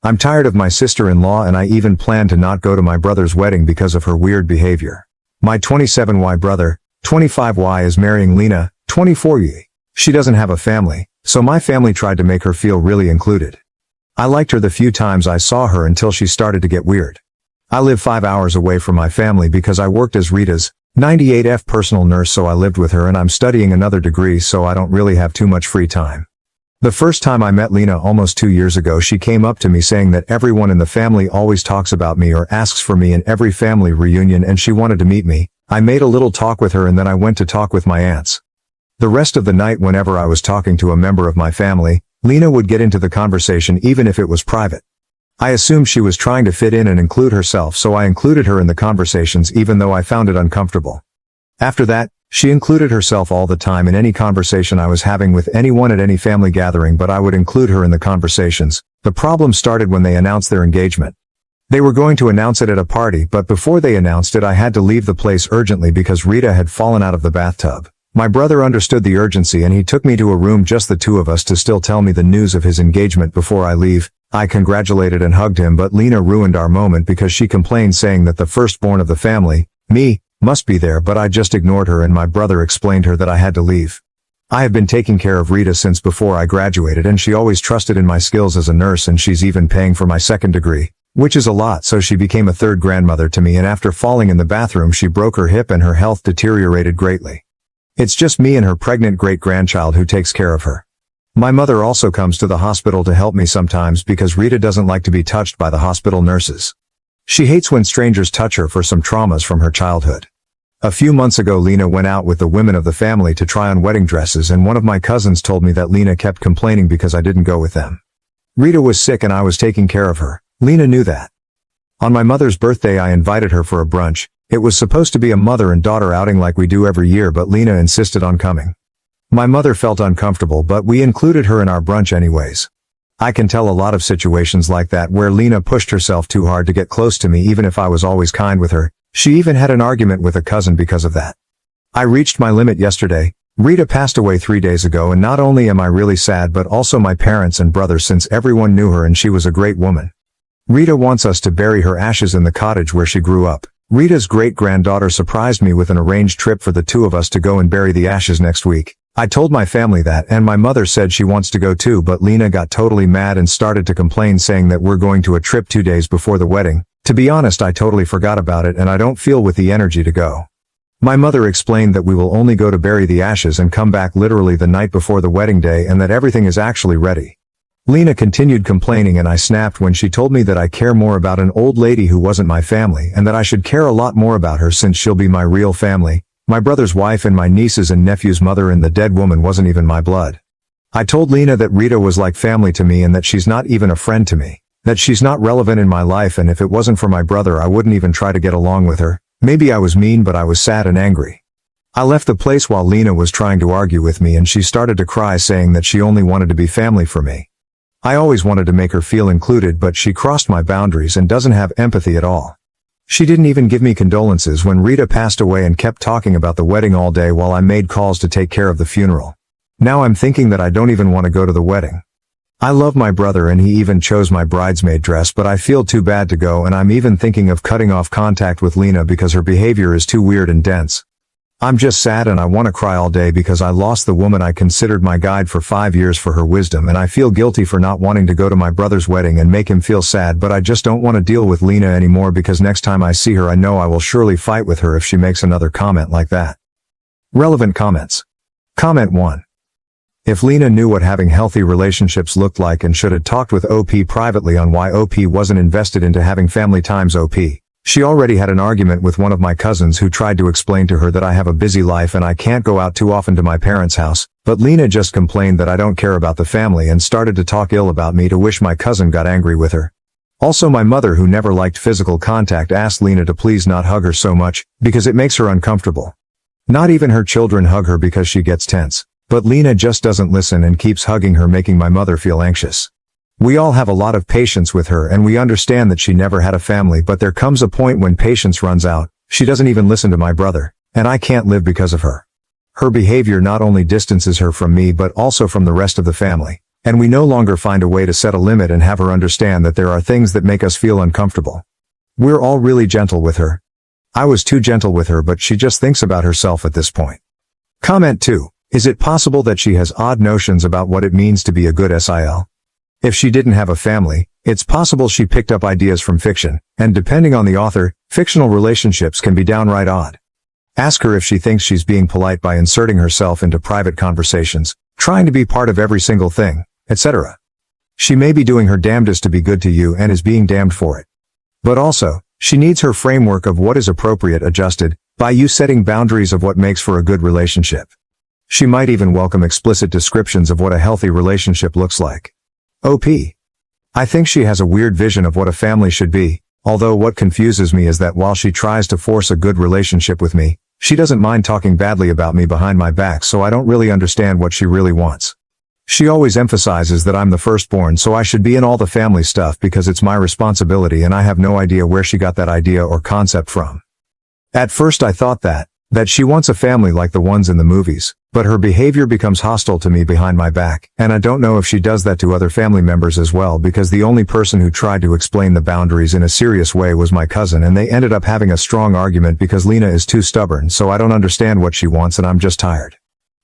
I'm tired of my sister-in-law and I even plan to not go to my brother's wedding because of her weird behavior. My 27Y brother, 25Y is marrying Lina, 24Y. She doesn't have a family, so my family tried to make her feel really included. I liked her the few times I saw her until she started to get weird. I live 5 hours away from my family because I worked as Rita's 98F personal nurse, so I lived with her, and I'm studying another degree, so I don't really have too much free time. The first time I met Lina almost 2 years ago, she came up to me saying that everyone in the family always talks about me or asks for me in every family reunion and she wanted to meet me. I made a little talk with her and then I went to talk with my aunts. The rest of the night, whenever I was talking to a member of my family, Lina would get into the conversation even if it was private. I assumed she was trying to fit in and include herself, so I included her in the conversations even though I found it uncomfortable. After that, she included herself all the time in any conversation I was having with anyone at any family gathering, but I would include her in the conversations. The problem started when they announced their engagement. They were going to announce it at a party, but before they announced it I had to leave the place urgently because Rita had fallen out of the bathtub. My brother understood the urgency and he took me to a room, just the two of us, to still tell me the news of his engagement before I leave. I congratulated and hugged him, but Lina ruined our moment because she complained, saying that the firstborn of the family, me, must be there, but I just ignored her and my brother explained her that I had to leave. I have been taking care of Rita since before I graduated and she always trusted in my skills as a nurse, and she's even paying for my second degree, which is a lot, so she became a third grandmother to me, and after falling in the bathroom she broke her hip and her health deteriorated greatly. It's just me and her pregnant great-grandchild who takes care of her. My mother also comes to the hospital to help me sometimes because Rita doesn't like to be touched by the hospital nurses. She hates when strangers touch her for some traumas from her childhood. A few months ago Lina went out with the women of the family to try on wedding dresses, and one of my cousins told me that Lina kept complaining because I didn't go with them. Rita was sick and I was taking care of her. Lina knew that. On my mother's birthday I invited her for a brunch. It was supposed to be a mother and daughter outing like we do every year, but Lina insisted on coming. My mother felt uncomfortable, but we included her in our brunch anyways. I can tell a lot of situations like that where Lina pushed herself too hard to get close to me even if I was always kind with her. She even had an argument with a cousin because of that. I reached my limit yesterday. Rita passed away 3 days ago, and not only am I really sad but also my parents and brother, since everyone knew her and she was a great woman. Rita wants us to bury her ashes in the cottage where she grew up. Rita's great-granddaughter surprised me with an arranged trip for the two of us to go and bury the ashes next week. I told my family that, and my mother said she wants to go too, but Lina got totally mad and started to complain, saying that we're going to a trip 2 days before the wedding. To be honest, I totally forgot about it and I don't feel with the energy to go. My mother explained that we will only go to bury the ashes and come back literally the night before the wedding day, and that everything is actually ready. Lina continued complaining and I snapped when she told me that I care more about an old lady who wasn't my family and that I should care a lot more about her since she'll be my real family, my brother's wife and my niece's and nephew's mother, and the dead woman wasn't even my blood. I told Lina that Rita was like family to me and that she's not even a friend to me, that she's not relevant in my life, and if it wasn't for my brother I wouldn't even try to get along with her. Maybe I was mean, but I was sad and angry. I left the place while Lina was trying to argue with me and she started to cry, saying that she only wanted to be family for me. I always wanted to make her feel included, but she crossed my boundaries and doesn't have empathy at all. She didn't even give me condolences when Rita passed away and kept talking about the wedding all day while I made calls to take care of the funeral. Now I'm thinking that I don't even want to go to the wedding. I love my brother and he even chose my bridesmaid dress, but I feel too bad to go, and I'm even thinking of cutting off contact with Lina because her behavior is too weird and dense. I'm just sad and I want to cry all day because I lost the woman I considered my guide for 5 years for her wisdom, and I feel guilty for not wanting to go to my brother's wedding and make him feel sad, but I just don't want to deal with Lina anymore because next time I see her I know I will surely fight with her if she makes another comment like that. Relevant comments. Comment 1. If Lina knew what having healthy relationships looked like and should have talked with OP privately on why OP wasn't invested into having family times OP. She already had an argument with one of my cousins who tried to explain to her that I have a busy life and I can't go out too often to my parents' house, but Lina just complained that I don't care about the family and started to talk ill about me, to which my cousin got angry with her. Also, my mother, who never liked physical contact, asked Lina to please not hug her so much because it makes her uncomfortable. Not even her children hug her because she gets tense, but Lina just doesn't listen and keeps hugging her, making my mother feel anxious. We all have a lot of patience with her and we understand that she never had a family, but there comes a point when patience runs out. She doesn't even listen to my brother, and I can't live because of her. Her behavior not only distances her from me but also from the rest of the family. And we no longer find a way to set a limit and have her understand that there are things that make us feel uncomfortable. We're all really gentle with her. I was too gentle with her, but she just thinks about herself at this point. Comment 2. Is it possible that she has odd notions about what it means to be a good SIL? If she didn't have a family, it's possible she picked up ideas from fiction, and depending on the author, fictional relationships can be downright odd. Ask her if she thinks she's being polite by inserting herself into private conversations, trying to be part of every single thing, etc. She may be doing her damnedest to be good to you and is being damned for it. But also, she needs her framework of what is appropriate adjusted, by you setting boundaries of what makes for a good relationship. She might even welcome explicit descriptions of what a healthy relationship looks like. OP. I think she has a weird vision of what a family should be, although what confuses me is that while she tries to force a good relationship with me, she doesn't mind talking badly about me behind my back, so I don't really understand what she really wants. She always emphasizes that I'm the firstborn, so I should be in all the family stuff because it's my responsibility, and I have no idea where she got that idea or concept from. At first I thought that she wants a family like the ones in the movies, but her behavior becomes hostile to me behind my back, and I don't know if she does that to other family members as well, because the only person who tried to explain the boundaries in a serious way was my cousin, and they ended up having a strong argument because Lina is too stubborn, so I don't understand what she wants and I'm just tired.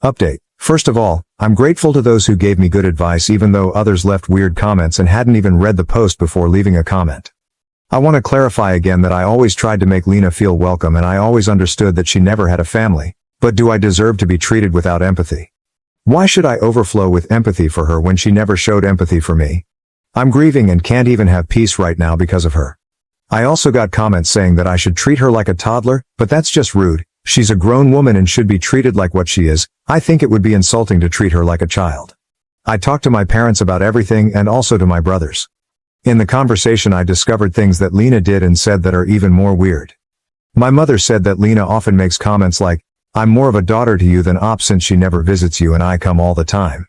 Update. First of all, I'm grateful to those who gave me good advice even though others left weird comments and hadn't even read the post before leaving a comment. I want to clarify again that I always tried to make Lina feel welcome and I always understood that she never had a family, but do I deserve to be treated without empathy? Why should I overflow with empathy for her when she never showed empathy for me? I'm grieving and can't even have peace right now because of her. I also got comments saying that I should treat her like a toddler, but that's just rude. She's a grown woman and should be treated like what she is. I think it would be insulting to treat her like a child. I talked to my parents about everything and also to my brothers. In the conversation I discovered things that Lina did and said that are even more weird. My mother said that Lina often makes comments like, "I'm more of a daughter to you than Op since she never visits you and I come all the time."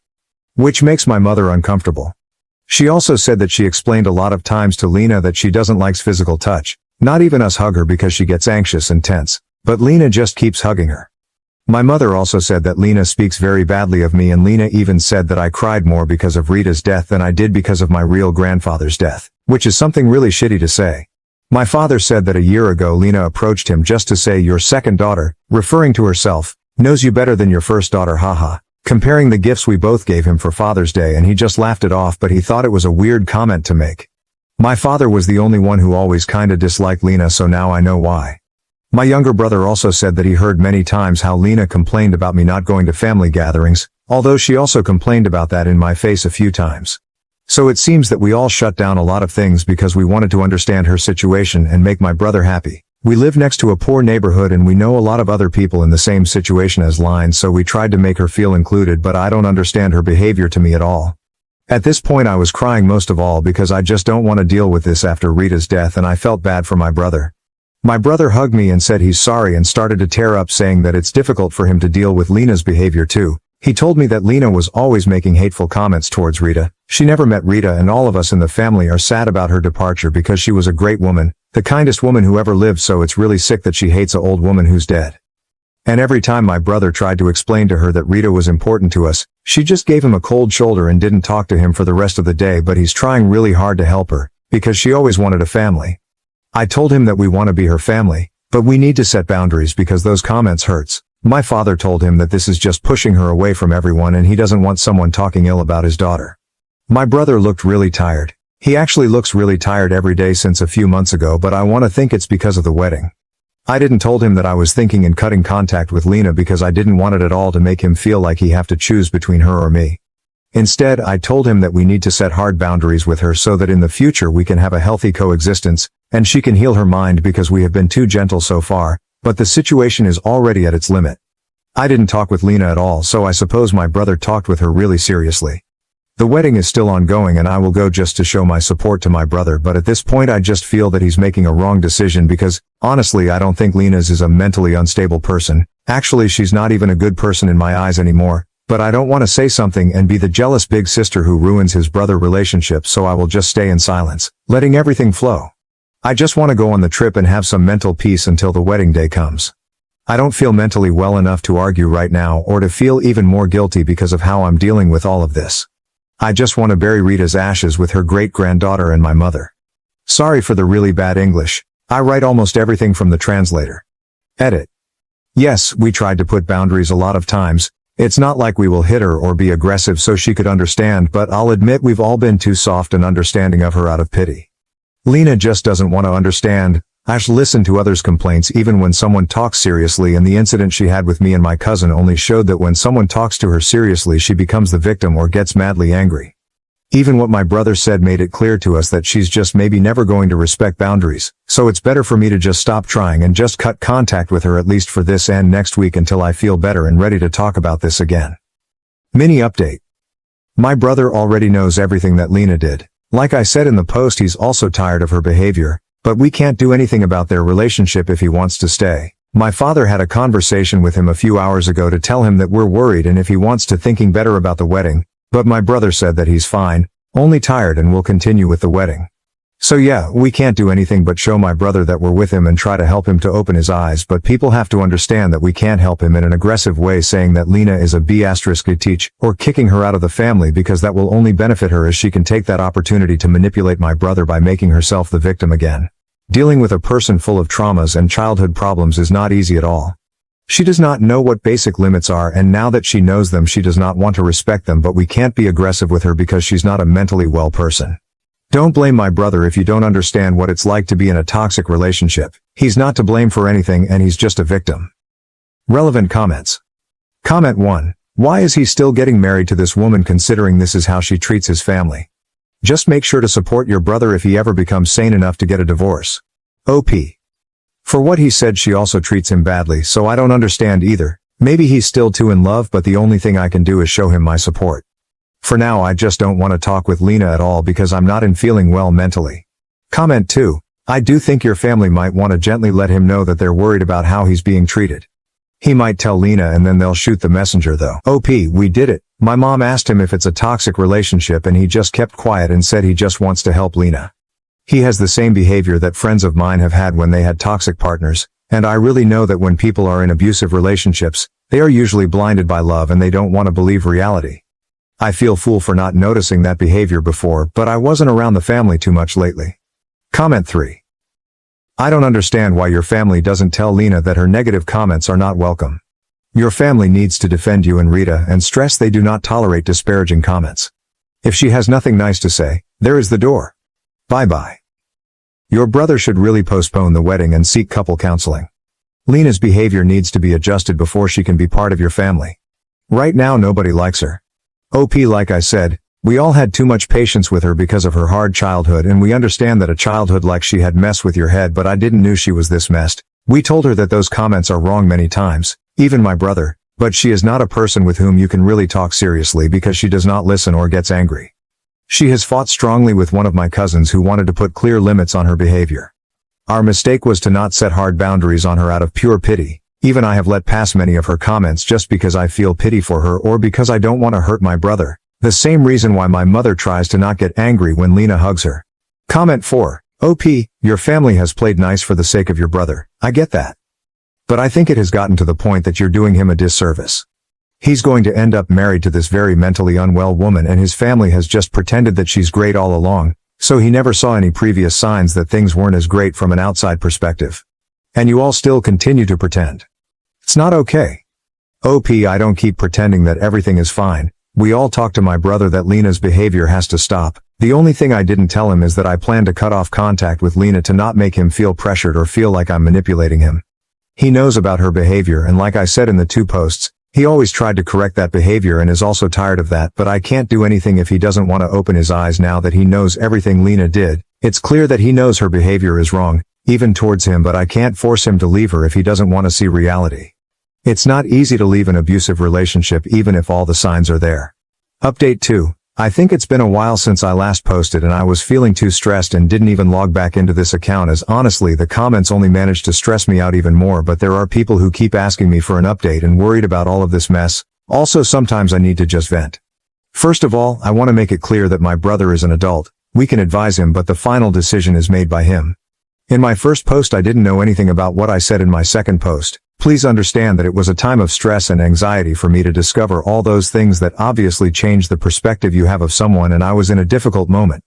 Which makes my mother uncomfortable. She also said that she explained a lot of times to Lina that she doesn't like physical touch, not even us hug her because she gets anxious and tense. But Lina just keeps hugging her. My mother also said that Lina speaks very badly of me, and Lina even said that I cried more because of Rita's death than I did because of my real grandfather's death, which is something really shitty to say. My father said that a year ago Lina approached him just to say your second daughter, referring to herself, knows you better than your first daughter, haha, comparing the gifts we both gave him for Father's Day, and he just laughed it off, but he thought it was a weird comment to make. My father was the only one who always kinda disliked Lina, so now I know why. My younger brother also said that he heard many times how Lina complained about me not going to family gatherings, although she also complained about that in my face a few times. So it seems that we all shut down a lot of things because we wanted to understand her situation and make my brother happy. We live next to a poor neighborhood and we know a lot of other people in the same situation as Lina, so we tried to make her feel included, but I don't understand her behavior to me at all. At this point I was crying most of all because I just don't want to deal with this after Rita's death, and I felt bad for my brother. My brother hugged me and said he's sorry and started to tear up, saying that it's difficult for him to deal with Lina's behavior too. He told me that Lina was always making hateful comments towards Rita. She never met Rita, and all of us in the family are sad about her departure because she was a great woman, the kindest woman who ever lived, so it's really sick that she hates an old woman who's dead. And every time my brother tried to explain to her that Rita was important to us, she just gave him a cold shoulder and didn't talk to him for the rest of the day, but he's trying really hard to help her, because she always wanted a family. I told him that we want to be her family, but we need to set boundaries because those comments hurts. My father told him that this is just pushing her away from everyone and he doesn't want someone talking ill about his daughter. My brother looked really tired. He actually looks really tired every day since a few months ago, but I want to think it's because of the wedding. I didn't told him that I was thinking in cutting contact with Lina because I didn't want it at all to make him feel like he have to choose between her or me. Instead, I told him that we need to set hard boundaries with her so that in the future we can have a healthy coexistence, and she can heal her mind because we have been too gentle so far, but the situation is already at its limit. I didn't talk with Lina at all, so I suppose my brother talked with her really seriously. The wedding is still ongoing and I will go just to show my support to my brother, but at this point I just feel that he's making a wrong decision because, honestly, I don't think Lina's is a mentally unstable person. Actually, she's not even a good person in my eyes anymore. But I don't want to say something and be the jealous big sister who ruins his brother relationship, so I will just stay in silence, letting everything flow. I just want to go on the trip and have some mental peace until the wedding day comes. I don't feel mentally well enough to argue right now or to feel even more guilty because of how I'm dealing with all of this. I just want to bury Rita's ashes with her great-granddaughter and my mother. Sorry for the really bad English. I write almost everything from the translator. Edit. Yes, we tried to put boundaries a lot of times. It's not like we will hit her or be aggressive so she could understand, but I'll admit we've all been too soft and understanding of her out of pity. Lina just doesn't want to understand. I've listened to others' complaints even when someone talks seriously, and the incident she had with me and my cousin only showed that when someone talks to her seriously she becomes the victim or gets madly angry. Even what my brother said made it clear to us that she's just maybe never going to respect boundaries, so it's better for me to just stop trying and just cut contact with her at least for this and next week until I feel better and ready to talk about this again. Mini update. My brother already knows everything that Lina did. Like I said in the post, he's also tired of her behavior, but we can't do anything about their relationship if he wants to stay. My father had a conversation with him a few hours ago to tell him that we're worried and if he wants to thinking better about the wedding, but my brother said that he's fine, only tired and will continue with the wedding. So yeah, we can't do anything but show my brother that we're with him and try to help him to open his eyes, but people have to understand that we can't help him in an aggressive way saying that Lina is a b***teach or kicking her out of the family, because that will only benefit her, as she can take that opportunity to manipulate my brother by making herself the victim again. Dealing with a person full of traumas and childhood problems is not easy at all. She does not know what basic limits are, and now that she knows them she does not want to respect them, but we can't be aggressive with her because she's not a mentally well person. Don't blame my brother if you don't understand what it's like to be in a toxic relationship. He's not to blame for anything and he's just a victim. Relevant comments. Comment 1. Why is he still getting married to this woman considering this is how she treats his family? Just make sure to support your brother if he ever becomes sane enough to get a divorce. OP. For what he said, she also treats him badly, so I don't understand either. Maybe he's still too in love, but the only thing I can do is show him my support. For now I just don't want to talk with Lina at all because I'm not in feeling well mentally. Comment 2. I do think your family might want to gently let him know that they're worried about how he's being treated. He might tell Lina and then they'll shoot the messenger though. OP, we did it. My mom asked him if it's a toxic relationship and he just kept quiet and said he just wants to help Lina. He has the same behavior that friends of mine have had when they had toxic partners, and I really know that when people are in abusive relationships, they are usually blinded by love and they don't want to believe reality. I feel fool for not noticing that behavior before, but I wasn't around the family too much lately. Comment 3. I don't understand why your family doesn't tell Lina that her negative comments are not welcome. Your family needs to defend you and Rita and stress they do not tolerate disparaging comments. If she has nothing nice to say, there is the door. Bye-bye. Your brother should really postpone the wedding and seek couple counseling. Lina's behavior needs to be adjusted before she can be part of your family. Right now nobody likes her. OP, like I said, we all had too much patience with her because of her hard childhood, and we understand that a childhood like she had messed with your head, but I didn't know she was this messed. We told her that those comments are wrong many times, even my brother, but she is not a person with whom you can really talk seriously because she does not listen or gets angry. She has fought strongly with one of my cousins who wanted to put clear limits on her behavior. Our mistake was to not set hard boundaries on her out of pure pity. Even I have let pass many of her comments just because I feel pity for her or because I don't want to hurt my brother. The same reason why my mother tries to not get angry when Lina hugs her. Comment 4. OP, your family has played nice for the sake of your brother. I get that. But I think it has gotten to the point that you're doing him a disservice. He's going to end up married to this very mentally unwell woman, and his family has just pretended that she's great all along, so he never saw any previous signs that things weren't as great from an outside perspective. And you all still continue to pretend. It's not okay. OP, I don't keep pretending that everything is fine. We all talked to my brother that Lina's behavior has to stop. The only thing I didn't tell him is that I plan to cut off contact with Lina to not make him feel pressured or feel like I'm manipulating him. He knows about her behavior, and like I said in the 2 posts, he always tried to correct that behavior and is also tired of that, but I can't do anything if he doesn't want to open his eyes now that he knows everything Lina did. It's clear that he knows her behavior is wrong, even towards him, but I can't force him to leave her if he doesn't want to see reality. It's not easy to leave an abusive relationship even if all the signs are there. Update 2. I think it's been a while since I last posted and I was feeling too stressed and didn't even log back into this account, as honestly the comments only managed to stress me out even more, but there are people who keep asking me for an update and worried about all of this mess. Also, sometimes I need to just vent. First of all, I want to make it clear that my brother is an adult. We can advise him, but the final decision is made by him. In my first post I didn't know anything about what I said in my second post. Please understand that it was a time of stress and anxiety for me to discover all those things that obviously change the perspective you have of someone, and I was in a difficult moment.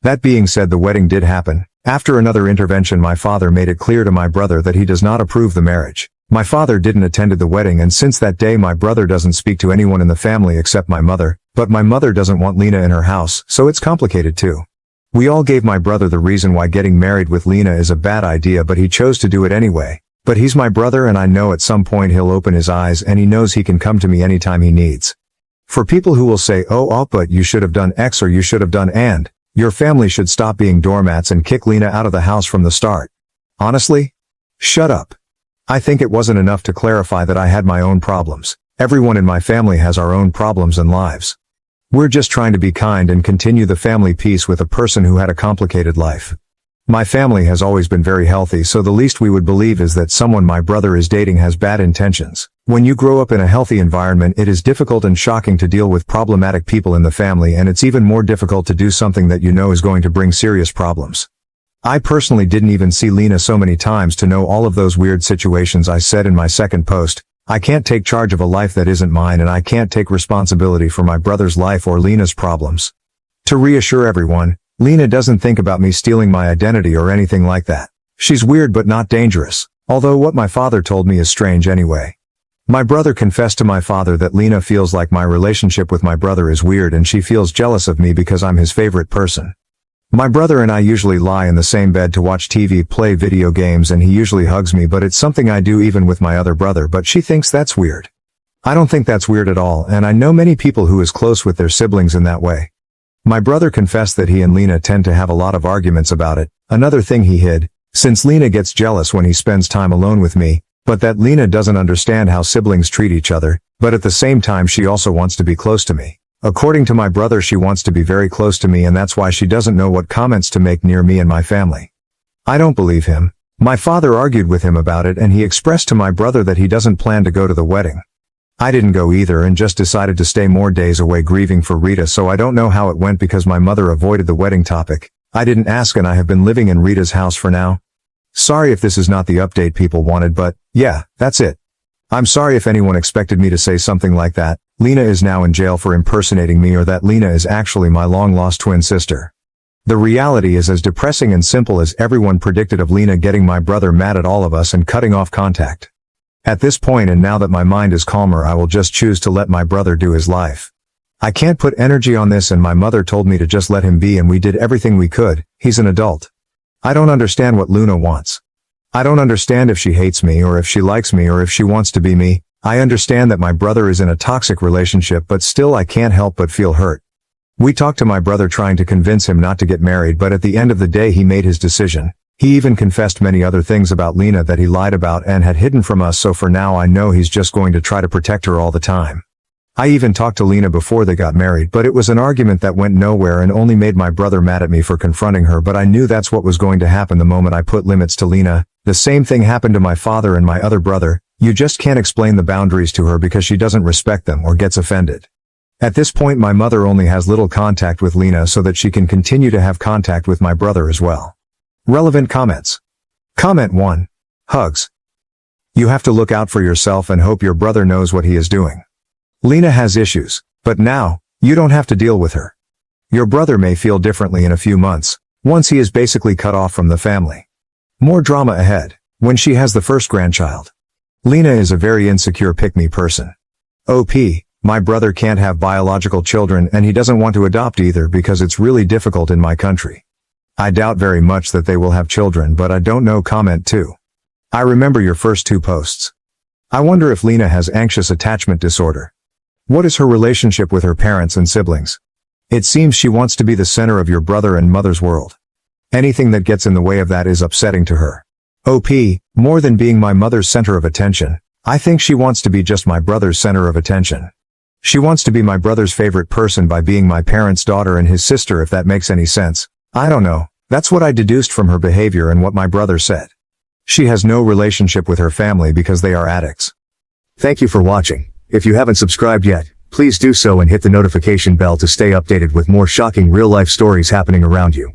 That being said, the wedding did happen. After another intervention, my father made it clear to my brother that he does not approve the marriage. My father didn't attend the wedding, and since that day my brother doesn't speak to anyone in the family except my mother, but my mother doesn't want Lina in her house, so it's complicated too. We all gave my brother the reason why getting married with Lina is a bad idea, but he chose to do it anyway. But he's my brother, and I know at some point he'll open his eyes, and he knows he can come to me anytime he needs. For people who will say, oh, but you should have done X or you should have done and, your family should stop being doormats and kick Lina out of the house from the start. Honestly? Shut up. I think it wasn't enough to clarify that I had my own problems. Everyone in my family has our own problems and lives. We're just trying to be kind and continue the family peace with a person who had a complicated life. My family has always been very healthy, so the least we would believe is that someone my brother is dating has bad intentions. When you grow up in a healthy environment, it is difficult and shocking to deal with problematic people in the family, and it's even more difficult to do something that you know is going to bring serious problems. I personally didn't even see Lina so many times to know all of those weird situations. I said in my second post, I can't take charge of a life that isn't mine, and I can't take responsibility for my brother's life or Lina's problems. To reassure everyone, Lina doesn't think about me stealing my identity or anything like that. She's weird but not dangerous, although what my father told me is strange anyway. My brother confessed to my father that Lina feels like my relationship with my brother is weird and she feels jealous of me because I'm his favorite person. My brother and I usually lie in the same bed to watch TV, play video games, and he usually hugs me, but it's something I do even with my other brother, but she thinks that's weird. I don't think that's weird at all, and I know many people who is close with their siblings in that way. My brother confessed that he and Lina tend to have a lot of arguments about it, another thing he hid, since Lina gets jealous when he spends time alone with me, but that Lina doesn't understand how siblings treat each other, but at the same time she also wants to be close to me. According to my brother, she wants to be very close to me, and that's why she doesn't know what comments to make near me and my family. I don't believe him. My father argued with him about it, and he expressed to my brother that he doesn't plan to go to the wedding. I didn't go either and just decided to stay more days away grieving for Rita, so I don't know how it went because my mother avoided the wedding topic. I didn't ask, and I have been living in Rita's house for now. Sorry if this is not the update people wanted, but yeah, that's it. I'm sorry if anyone expected me to say something like that. Lina is now in jail for impersonating me, or that Lina is actually my long-lost twin sister. The reality is as depressing and simple as everyone predicted, of Lina getting my brother mad at all of us and cutting off contact. At this point, and now that my mind is calmer, I will just choose to let my brother do his life. I can't put energy on this, and my mother told me to just let him be, and we did everything we could. He's an adult. I don't understand what Lina wants. I don't understand if she hates me or if she likes me or if she wants to be me. I understand that my brother is in a toxic relationship, but still I can't help but feel hurt. We talked to my brother trying to convince him not to get married, but at the end of the day he made his decision. He even confessed many other things about Lina that he lied about and had hidden from us, so for now I know he's just going to try to protect her all the time. I even talked to Lina before they got married, but it was an argument that went nowhere and only made my brother mad at me for confronting her, but I knew that's what was going to happen the moment I put limits to Lina. The same thing happened to my father and my other brother. You just can't explain the boundaries to her because she doesn't respect them or gets offended. At this point my mother only has little contact with Lina so that she can continue to have contact with my brother as well. Relevant comments. Comment 1. Hugs. You have to look out for yourself and hope your brother knows what he is doing. Lina has issues, but now, you don't have to deal with her. Your brother may feel differently in a few months, once he is basically cut off from the family. More drama ahead, when she has the first grandchild. Lina is a very insecure pick-me person. OP, my brother can't have biological children and he doesn't want to adopt either because it's really difficult in my country. I doubt very much that they will have children, but I don't know. Comment 2. I remember your first 2 posts. I wonder if Lina has anxious attachment disorder. What is her relationship with her parents and siblings? It seems she wants to be the center of your brother and mother's world. Anything that gets in the way of that is upsetting to her. OP, more than being my mother's center of attention, I think she wants to be just my brother's center of attention. She wants to be my brother's favorite person by being my parents' daughter and his sister, if that makes any sense. I don't know. That's what I deduced from her behavior and what my brother said. She has no relationship with her family because they are addicts. Thank you for watching. If you haven't subscribed yet, please do so and hit the notification bell to stay updated with more shocking real-life stories happening around you.